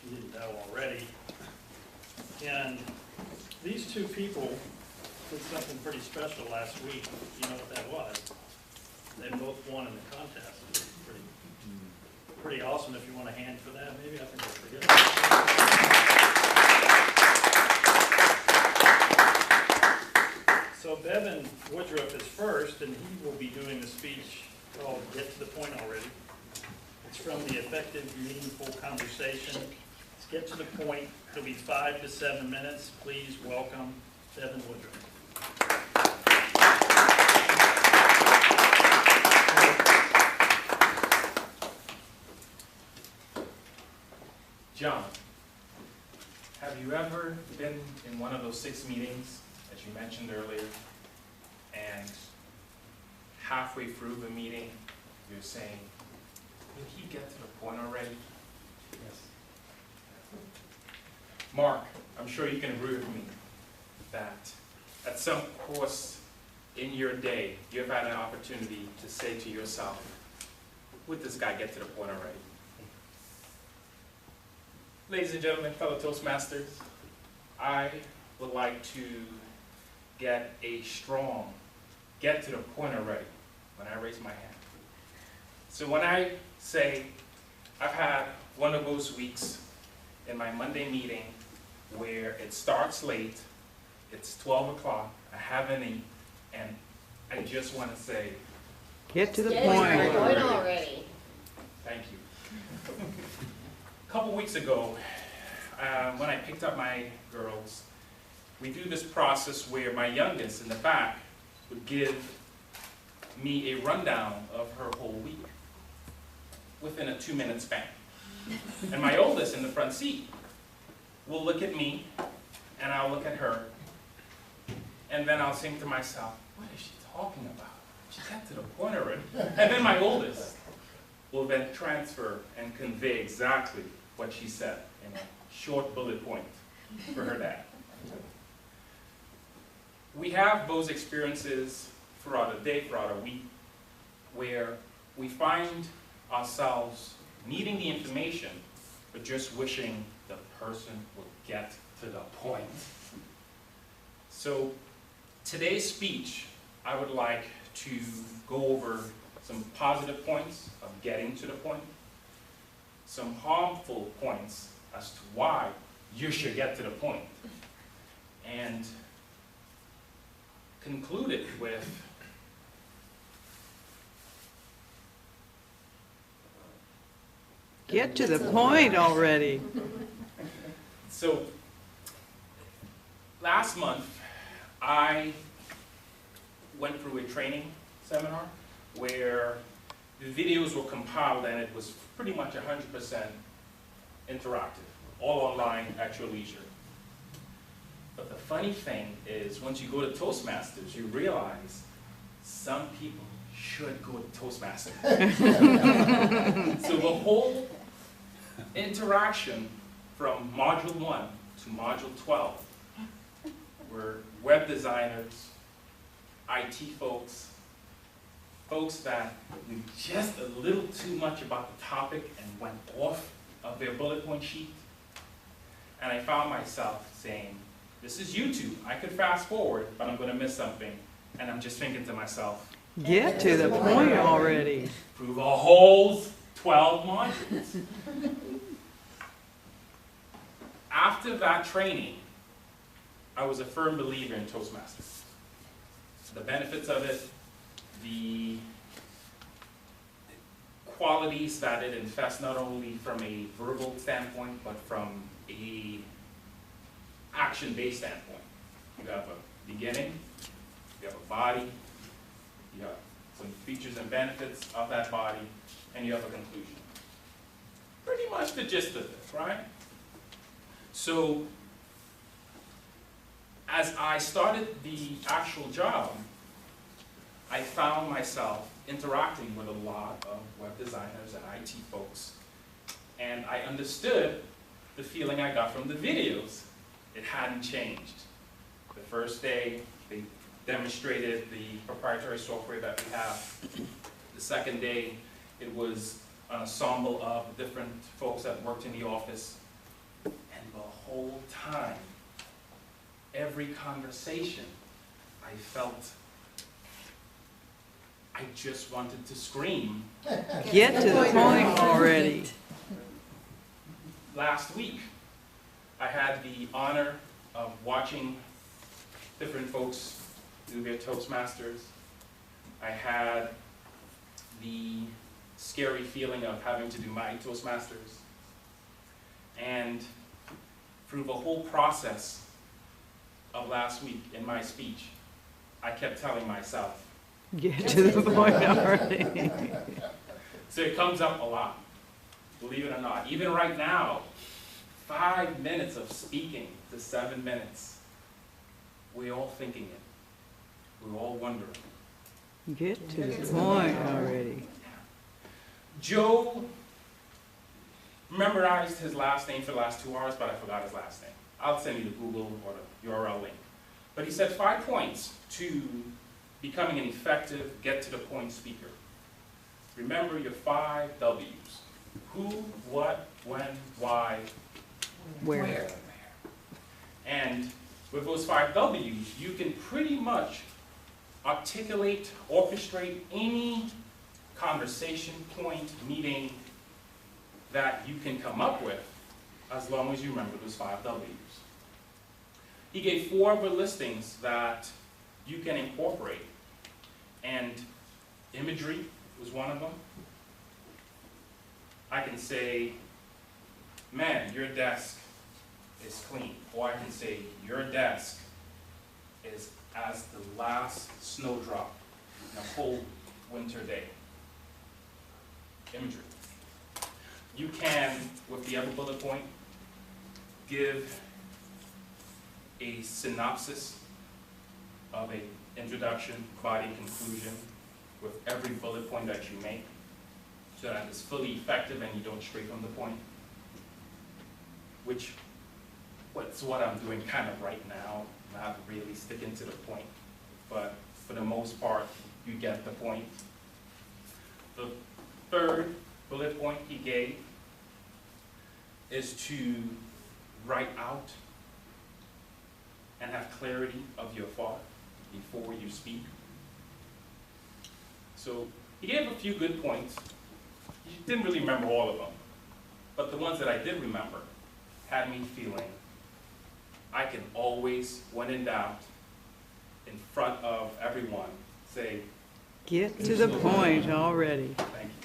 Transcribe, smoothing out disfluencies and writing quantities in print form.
you didn't know already. And these two people did something pretty special last week. You know what that was? They both won in the contest. It's pretty awesome. If you want a hand for that, maybe I think I'll forget it. So Bevon W is first, and he will be doing the speech called "Get to the Point Already." It's from the Effective, Meaningful Conversation. Let's get to the point. It'll be 5 to 7 minutes. Please welcome Bevon W. John, have you ever been in one of those 6 meetings that you mentioned earlier, and halfway through the meeting, you're saying, did he get to the point already? Yes. Mark, I'm sure you can agree with me that at some course in your day, you've had an opportunity to say to yourself, would this guy get to the point already? Ladies and gentlemen, fellow Toastmasters, I would like to get a strong get to the point already when I raise my hand. So when I say I've had one of those weeks in my Monday meeting where it starts late, it's 12 o'clock, I haven't eaten, and I just want to say, get to the Get point. to the point already. thank you. A couple weeks ago, when I picked up my girls, we do this process where my youngest in the back would give me a rundown of her whole week within a 2-minute span. And my oldest in the front seat will look at me, and I'll look at her, and then I'll think to myself, what is she talking about? She got to the point already. And then my oldest will then transfer and convey exactly what she said in a short bullet point for her dad. We have those experiences throughout the day, throughout a week, where we find ourselves needing the information, but just wishing the person would get to the point. So today's speech, I would like to go over some positive points of getting to the point, some harmful points as to why you should get to the point, and conclude it with Get to the point already. So, last month, I went through a training seminar where the videos were compiled and it was pretty much 100% interactive, all online at your leisure. But the funny thing is, once you go to Toastmasters, you realize some people should go to Toastmasters. So the whole interaction from Module 1 to Module 12 were web designers, IT folks, folks that knew just a little too much about the topic and went off of their bullet point sheet. And I found myself saying, this is YouTube. I could fast forward, but I'm going to miss something. And I'm just thinking to myself, Get to the point already. through the whole 12 modules. After that training, I was a firm believer in Toastmasters. The benefits of it, the qualities that it infests, not only from a verbal standpoint, but from a action-based standpoint. You have a beginning, you have a body, you have some features and benefits of that body, and you have a conclusion. Pretty much the gist of it, right? So, as I started the actual job, I found myself interacting with a lot of web designers and IT folks, and I understood the feeling I got from the videos. It hadn't changed. The first day, they demonstrated the proprietary software that we have. The second day, it was an ensemble of different folks that worked in the office. And the whole time, every conversation, I felt I just wanted to scream. Get to the point already. Last week, I had the honor of watching different folks do their Toastmasters. I had the scary feeling of having to do my Toastmasters. And through the whole process of last week in my speech, I kept telling myself, Get to the point already. so it comes up a lot, believe it or not. Even right now, 5 minutes of speaking to 7 minutes, we're all thinking it. We're all wondering. Get to the point already. Joe memorized his last name for the last 2 hours, but I forgot his last name. I'll send you the Google or the URL link. But he said 5 points to becoming an effective, get-to-the-point speaker. Remember your 5 W's. Who, what, when, why, Where? And with those 5 W's, you can pretty much articulate, orchestrate any conversation, point, meeting that you can come up with, as long as you remember those 5 W's. He gave 4 other listings that you can incorporate, and imagery was one of them. I can say, man, your desk is clean. Or I can say, your desk is as the last snowdrop in a cold winter day. Imagery. You can, with the other bullet point, give a synopsis of an introduction, body, conclusion, with every bullet point that you make, so that it's fully effective and you don't stray from the point. Which, what's what I'm doing kind of right now, not really sticking to the point. But for the most part, you get the point. The third bullet point he gave is to write out and have clarity of your thought before you speak. So he gave a few good points. You didn't really remember all of them, but the ones that I did remember had me feeling I can always, when in doubt, in front of everyone, say, Get to the point already. thank you.